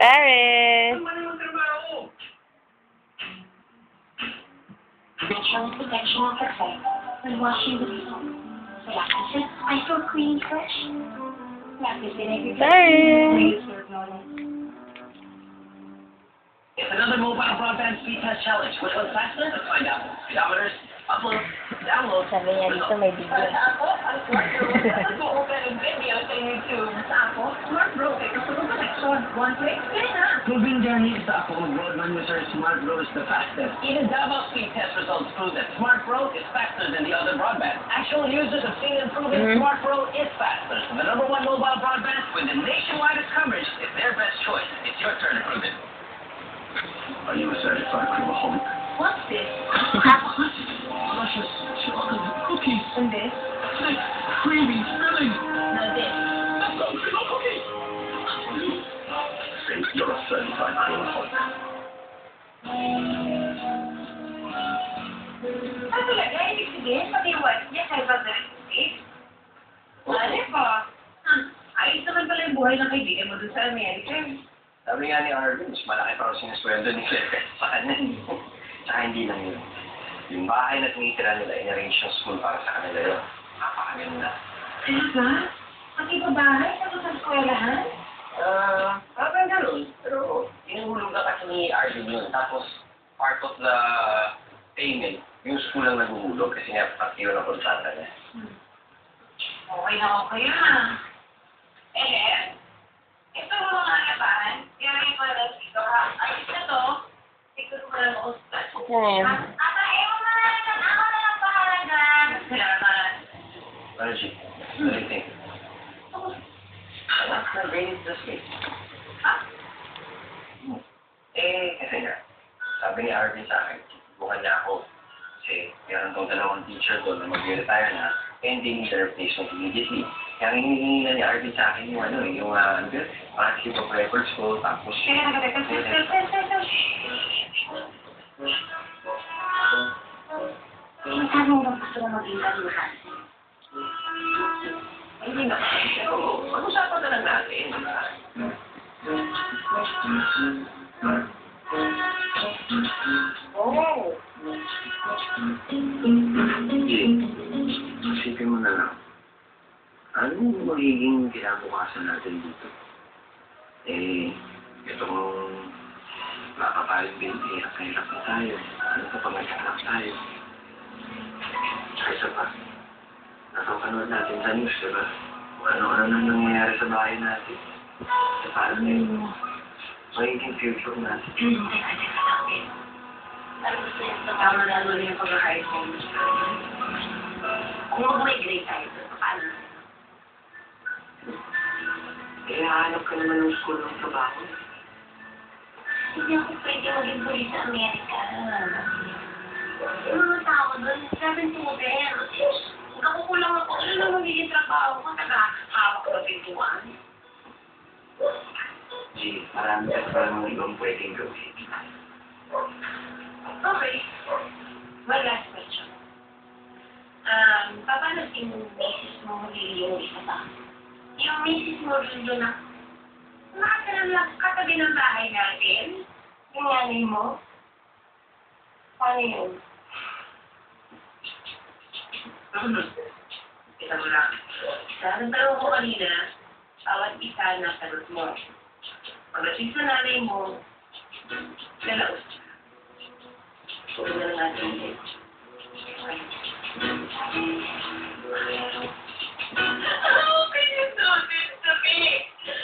Paris! Natural protection effect when washing the soap. Kaya kasi I feel clean fresh. Practice it every day. Paris! It's another mobile broadband speed test challenge. Which one's faster? Let's find out. Speedometers, upload, download. Sabi niya dito may video. Open video sa YouTube. Sa ako, Smart Bro. Gusto ko connection. One click, pwede na. Proving their needs sa ako ng broadband user, Smart Bro is the fastest. Even Davao speed test results prove that Smart Bro is faster than the other broadband. Actual users have seen and proven Smart Bro is faster. So the #1 mobile broadband with the nationwide coverage is their best choice. It's your turn to prove it. Are you a certified criminal? What's this? Luscious chocolate cookies. And this? Thick, creamy filling. Now this. That's not criminal cookies. Say you're a certified criminal. Ano talaga? Ibig sabihin, pati yung wife niya kay Bazaristic? Ano po? Ayos naman pala yung buhay ng kaibigan mo dun sa Amerika. Sabi nga ni Arvin, mas malaki pa rin sinusweldo ni Claire sa kanya. Tsaka hindi lang yun. Yung bahay na tinitira nila, in-arrange yung school para sa kanila yun. Napakaganda. Talaga? Pati ba bahay? Sa sa eskwelahan? Parang ganun. Pero, inuhulog na kasi ni Arvin yun. Tapos, part of the payment, yung school lang naguhulog kasi nga pati yun ang kontrata niya. Okay na okay na. Ito mo mga labahan. Kaya ko lang dito ha. Ayos na to. Siguro ko lang ako sa Ayan. ewan mo na lang. Ako na lang bahala dyan. Salamat. Ano, G? What do you think? Anak, na-raise the space. Ha? Kasi nga, sabi ni Arvin sa akin, bukan niya ako. Kasi meron tong 2 teacher doon na mag-retire na, and they need a replacement immediately. Kaya hinihingi na ni Arvin sa akin yung parang of records ko, tapos... Magkano mo gusto mo maging kaluhan? Hindi na. Pero, pag-usapan na lang natin. Oh! Isipin mo na lang. Ano magiging kinabukasan natin dito? Itong makapaling binti at kahirap na tayo. Ano pa pag nagkanak tayo? Tsaka isa pa, napapanood natin sa news, diba? Kung ano-ano na nangyayari sa bahay natin. So, paano yung magiging future natin? Ano gusto niya sa tama na ano yung pag-hire home? Kung mag-migrate tayo, paano? Hanap ka naman ng school ng trabaho. Hindi ako pwede maging pulis sa Amerika. Yung mga tao doon, 7 to 10. Nakakulang ako. Ano na magiging trabaho ko? Taga-hawak na pintuan. G, marami ka pa naman ibang pwedeng gawin. Okay. One last question. Paano si Mrs. mo yung isa pa? Yung Mrs. mo rin na nakatala lang katabi ng bahay natin? Yung nanay mo? Paano yun? Isa mo lang. Nagtanong ko kanina, bawat isa na sagot mo. Pagdating sa nanay mo, dalaw. Huwag na lang natin. Okay, you do this to me.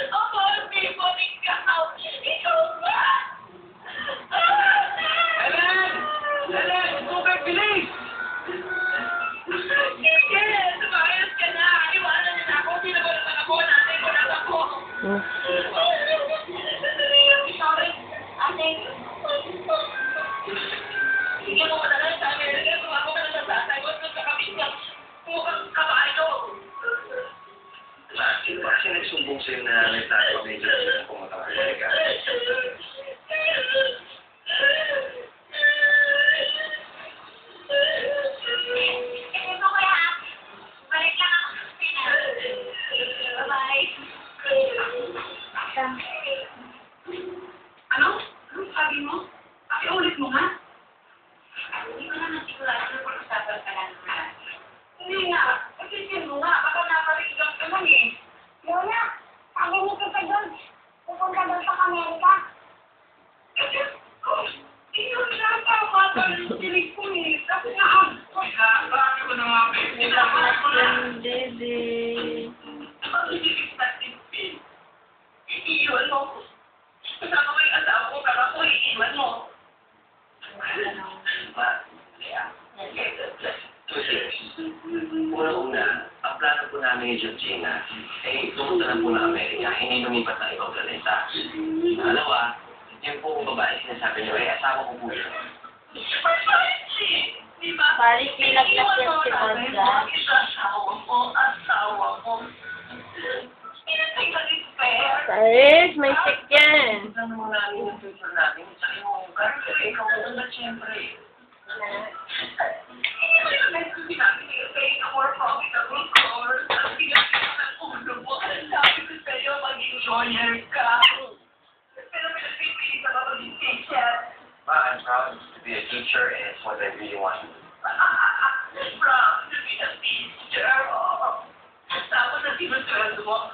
Ako, hindi mo ikaw. Ikaw ba? Ellen! Tubig, bilis! Sige, sumayos ka na. Iwanan niyo na ako. Pinagalaman ako. Nanay ko lang ako. Sorry. Ate. Sige mo na lang sa Amerika. Sumako ka na sa tatay ko. Sa kapit niya. Mukhang kabayo. Sino ba kasi nagsumbong sa'yo na nagtatawag na yung pumunta ka Amerika? Ito kaya. Balik lang ako sa Pinas. Bye-bye. expecting fee. Iiwan mo. Kasama ko yung asawa ko, pero ako iiwan mo. Una-una, ang plano po namin ni Georgina, pumunta na po ng Amerika, hindi lumipat ng ibang planeta. Dalawa, yung po babae sinasabi niyo, asawa ko po yun. Diba? Bali, pinaglas yan si Bonza. Asawa ko. Paris, may sick yan. Ito naman namin yung future natin, sa iyong career, ikaw ko na siyempre. I'm proud to be a teacher and it's what I really want to do. Proud to be a teacher. Tapos na sinusweldo mo.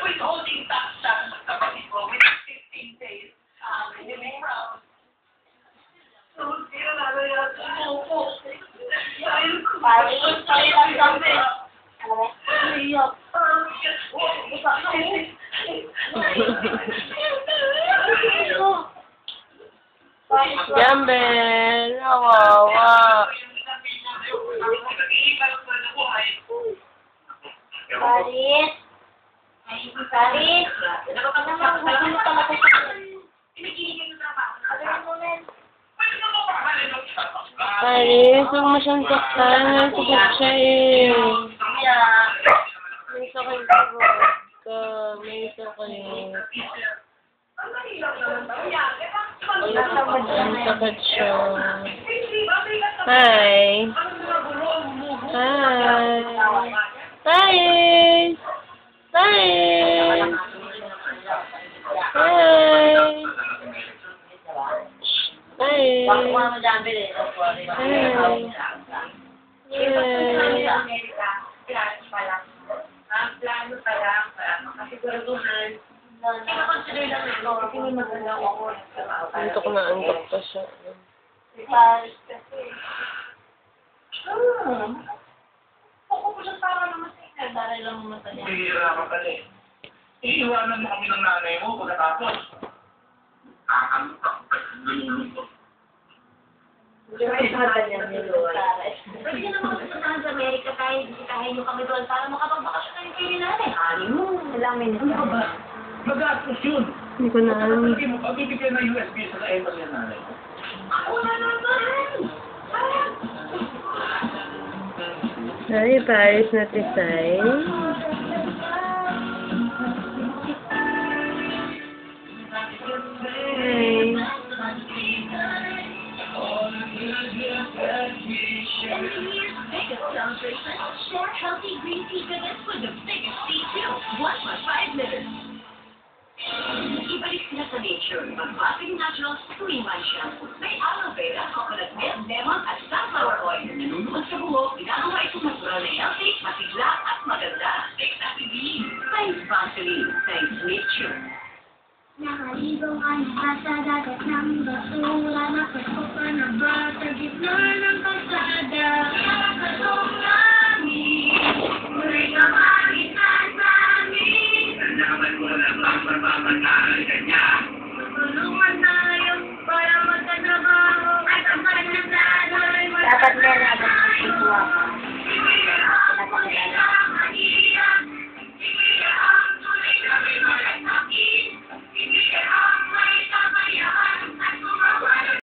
Withholding tax sa kapatid mo with 15 days. Hindi mo proud. So, sila na yan. Opo. Paris, sorry lang sabi. Iyak. Jambel, kawawa. Paris. Paris. Paris, huwag mo siyang saktan. Nasakit siya eh. May sakit ka. May sakit. May sakit siya. Hi. Hi. Paris. Paris. Hi. Hey. Antok na antok pa siya. Hihirapan ka eh. Iiwanan mo kami ng nanay mo pagkatapos. Pwede ka naman pupuntahan sa Amerika tayo, bisitahin nyo kami doon para makapagbakasyon kayo kayo natin. Ano ba? Magastos yun. Hindi ko na alam. Pagbibigyan ng US visa sa embassy ng nanay mo. Wala naman! Hi, Paris na tisay. Hey. Share healthy green tea goodness with the biggest tea too. 1.5 liters. Ibalik sila sa nature. Magbasing natural three-man shampoo. May aloe vera, coconut milk, lemon at sunflower oil. Niluluwag sa buhok, ginagawa itong natural na healthy, masigla at maganda. Thanks Vaseline. Thanks nature. Nakaligaw ka na sa dagat ng basura. Nakasuka na ba sa gitna ng kalsada? Nakasong namin, muli ka magitan sa amin. Nalaman mo na bang mapapatay ka niya? Tulungan tayo para magkatrabaho at ang kanyang dadoy. Dapat meron ako sa